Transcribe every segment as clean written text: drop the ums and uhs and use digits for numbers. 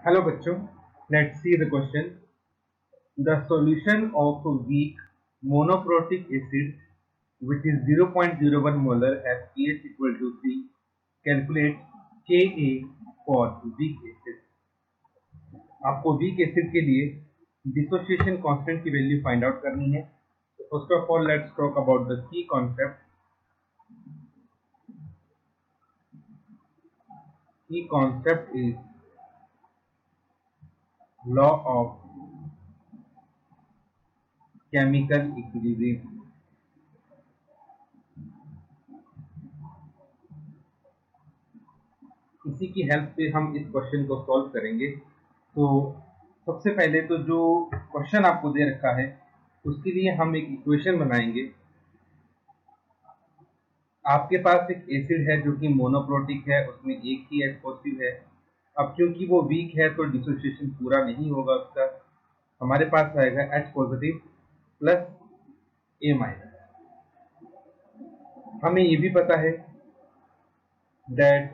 Hello बच्चों, let's see the question. The solution of a weak monoprotic acid which is 0.01 molar has pH equal to 3. Calculate Ka for weak acid. आपको weak acid के लिए dissociation constant की value find out करनी है. So first of all, let's talk about the key concept. Key concept is law of chemical equilibrium. इसी की help से हम इस क्वेश्चन को सॉल्व करेंगे. तो सबसे पहले तो जो क्वेश्चन आपको दे रखा है उसके लिए हम एक इक्वेशन बनाएंगे. आपके पास एक एसिड है जो कि मोनोप्रोटिक है, उसमें एक ही H पॉजिटिव है. अब क्योंकि वो वीक है तो डिसोसिएशन पूरा नहीं होगा उसका. हमारे पास आएगा H positive plus A minus. हमें ये भी पता है दैट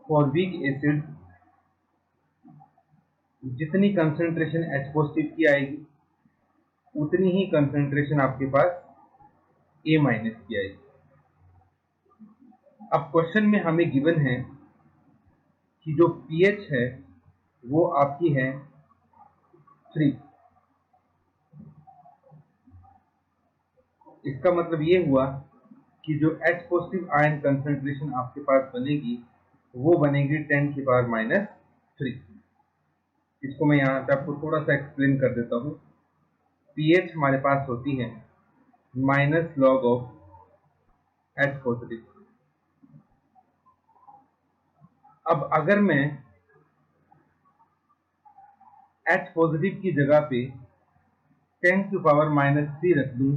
फॉर वीक एसिड जितनी कंसंट्रेशन H पॉजिटिव की आएगी उतनी ही कंसंट्रेशन आपके पास A माइनस की आएगी. अब क्वेश्चन में हमें गिवन है कि जो pH है वो आपकी है 3. इसका मतलब ये हुआ कि जो H पॉजिटिव आयन कंसंट्रेशन आपके पास बनेगी वो बनेगी 10 की पावर माइनस 3. इसको मैं यहाँ पे आपको थोड़ा सा एक्सप्लेन कर देता हूँ. pH हमारे पास होती है minus log of H positive. अब अगर मैं H पॉजिटिव की जगह पे 10 की पावर माइनस 3 रख दूं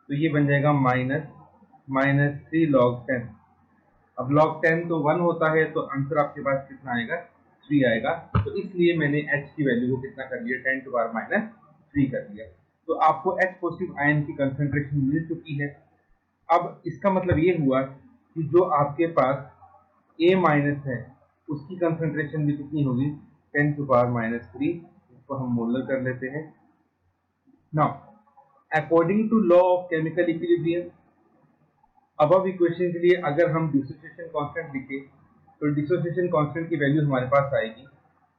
तो ये बन जाएगा माइनस 3 लॉग 10. अब लॉग 10 तो 1 होता है तो आंसर आपके पास कितना आएगा, 3 आएगा. तो इसलिए मैंने H की वैल्यू को कितना कर लिया, 10 की पावर माइनस 3 कर दिया. तो आपको H पॉजिटिव आयन की कंसंट्रेशन मिल चुकी है. अब इसका मतलब ये हुआ कि जो आपके पास A माइनस है उसकी कंसंट्रेशन भी कितनी होगी, 10 की पावर माइनस 3. इसको हम मोलर कर लेते हैं. Now according to law of chemical equilibrium, अब इक्वेशन के लिए अगर हम डिसोसिएशन कांस्टेंट लिखें तो डिसोसिएशन कांस्टेंट की वैल्यू हमारे पास आएगी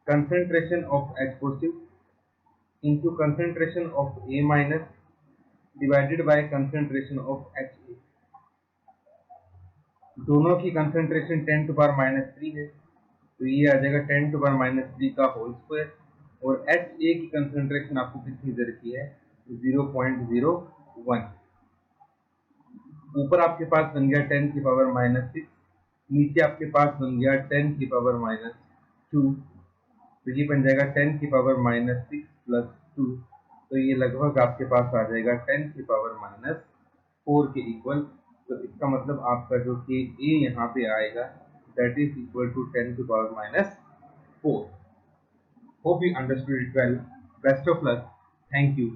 concentration of H positive into concentration of A minus divided by concentration of HA. दोनों की कंसंट्रेशन 10 टू पावर माइनस 3 है तो ये आ जाएगा 10 टू पावर माइनस 3 का होल स्क्वायर. और HA की कंसंट्रेशन आपको कितनी दे रखी है, 0.01. ऊपर आपके पास बन गया 10 की पावर माइनस 6, नीचे आपके पास बन गया 10 की पावर माइनस 2. तो ये बन जाएगा 10 की पावर माइनस 6 प्लस 2. तो ये लगभग आपके पास आ जाएगा 10 की पावर माइनस 4 के इक्वल. तो इसका मतलब आपका जो कि A यहाँ पे आएगा दैट इज इक्वल टू 10 की power minus 4. Hope you understood it well. Best of luck. Thank you.